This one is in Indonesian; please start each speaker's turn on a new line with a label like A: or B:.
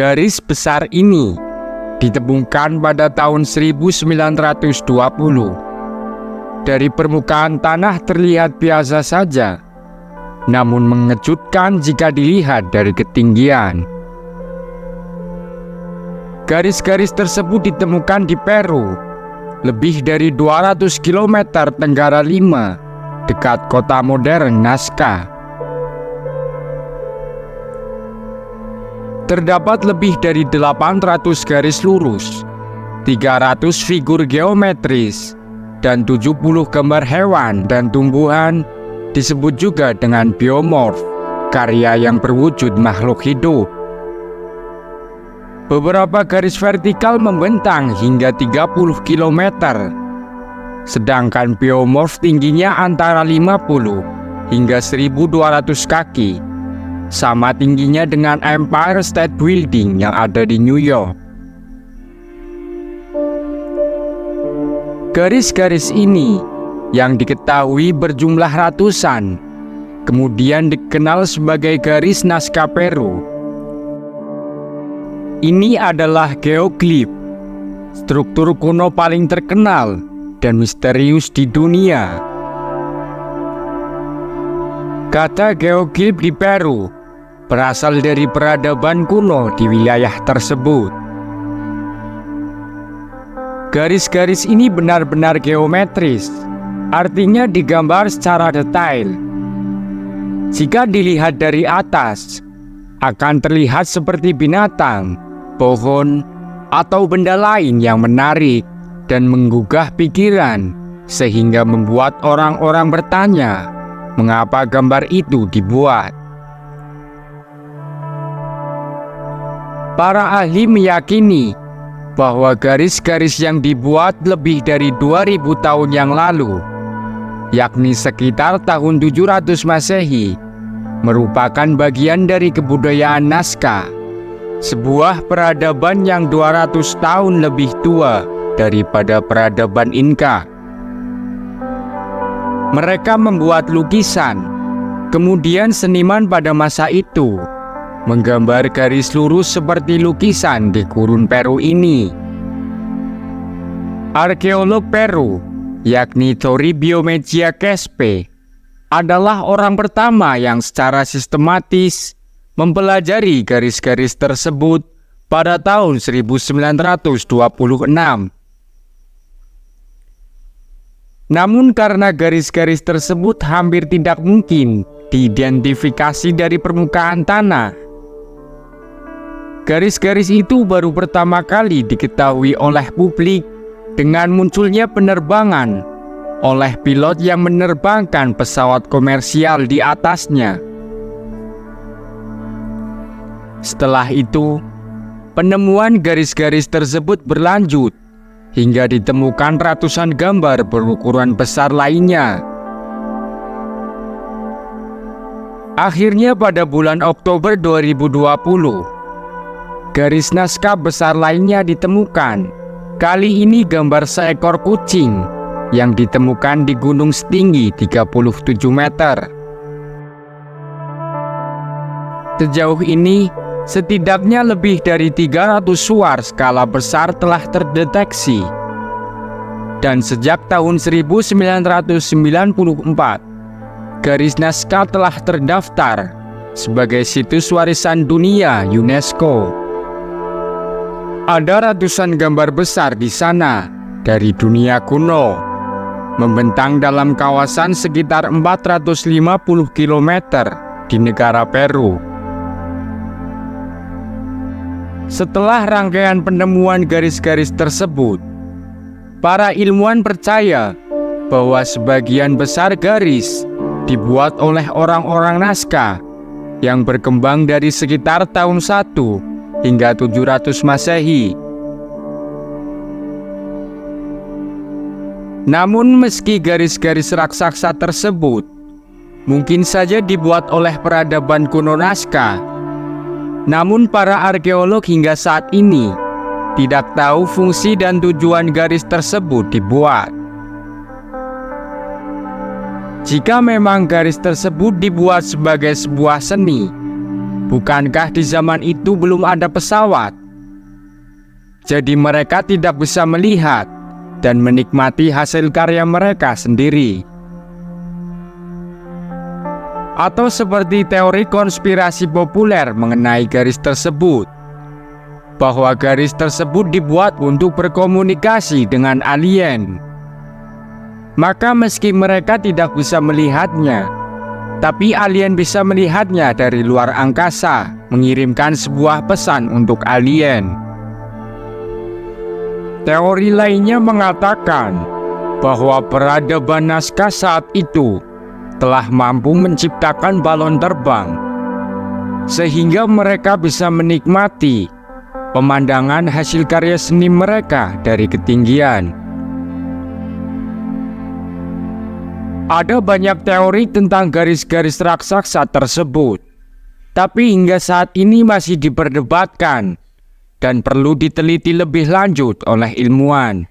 A: Garis besar ini ditemukan pada tahun 1920. Dari permukaan tanah terlihat biasa saja, namun mengejutkan jika dilihat dari ketinggian. Garis-garis tersebut ditemukan di Peru, lebih dari 200 km tenggara 5, dekat kota modern Nazca. Terdapat lebih dari 800 garis lurus, 300 figur geometris, dan 70 gambar hewan dan tumbuhan, disebut juga dengan biomorf, karya yang berwujud makhluk hidup. Beberapa garis vertikal membentang hingga 30 km, sedangkan biomorf tingginya antara 50 hingga 1200 kaki, sama tingginya dengan Empire State Building yang ada di New York. Garis-garis ini yang diketahui berjumlah ratusan, kemudian dikenal sebagai garis Nazca Peru. Ini adalah geoglif, struktur kuno paling terkenal dan misterius di dunia. Kata geoglif di Peru berasal dari peradaban kuno di wilayah tersebut. Garis-garis ini benar-benar geometris, artinya digambar secara detail. Jika dilihat dari atas, akan terlihat seperti binatang, pohon, atau benda lain yang menarik dan menggugah pikiran, sehingga membuat orang-orang bertanya, mengapa gambar itu dibuat? Para ahli meyakini bahwa garis-garis yang dibuat lebih dari 2000 tahun yang lalu, yakni sekitar tahun 700 Masehi, merupakan bagian dari kebudayaan Nazca, sebuah peradaban yang 200 tahun lebih tua daripada peradaban Inca. Mereka membuat lukisan, kemudian seniman pada masa itu menggambar garis lurus seperti lukisan di gurun Peru ini. Arkeolog Peru, yakni Toribio Mejia Quispe, adalah orang pertama yang secara sistematis mempelajari garis-garis tersebut pada tahun 1926. Namun karena garis-garis tersebut hampir tidak mungkin diidentifikasi dari permukaan tanah, garis-garis itu baru pertama kali diketahui oleh publik dengan munculnya penerbangan oleh pilot yang menerbangkan pesawat komersial di atasnya. Setelah itu, penemuan garis-garis tersebut berlanjut hingga ditemukan ratusan gambar berukuran besar lainnya. Akhirnya pada bulan Oktober 2020, garis Nazca besar lainnya ditemukan. Kali ini gambar seekor kucing yang ditemukan di gunung setinggi 37 meter. Sejauh ini, setidaknya lebih dari 300 suar skala besar telah terdeteksi. Dan sejak tahun 1994, garis Nazca telah terdaftar sebagai situs warisan dunia UNESCO. Ada ratusan gambar besar di sana dari dunia kuno, membentang dalam kawasan sekitar 450 km di negara Peru. Setelah rangkaian penemuan garis-garis tersebut, para ilmuwan percaya bahwa sebagian besar garis dibuat oleh orang-orang Nazca yang berkembang dari sekitar tahun 1 hingga 700 Masehi. Namun meski garis-garis raksasa tersebut mungkin saja dibuat oleh peradaban kuno Nazca, namun para arkeolog hingga saat ini tidak tahu fungsi dan tujuan garis tersebut dibuat. Jika memang garis tersebut dibuat sebagai sebuah seni, Bukankah di zaman itu belum ada pesawat? Jadi mereka tidak bisa melihat dan menikmati hasil karya mereka sendiri. Atau seperti teori konspirasi populer mengenai garis tersebut, bahwa garis tersebut dibuat untuk berkomunikasi dengan alien. Maka meski mereka tidak bisa melihatnya, tapi alien bisa melihatnya dari luar angkasa, mengirimkan sebuah pesan untuk alien. Teori lainnya mengatakan bahwa peradaban Nazca saat itu telah mampu menciptakan balon terbang, sehingga mereka bisa menikmati pemandangan hasil karya seni mereka dari ketinggian. Ada banyak teori tentang garis-garis raksasa tersebut, tapi hingga saat ini masih diperdebatkan dan perlu diteliti lebih lanjut oleh ilmuwan.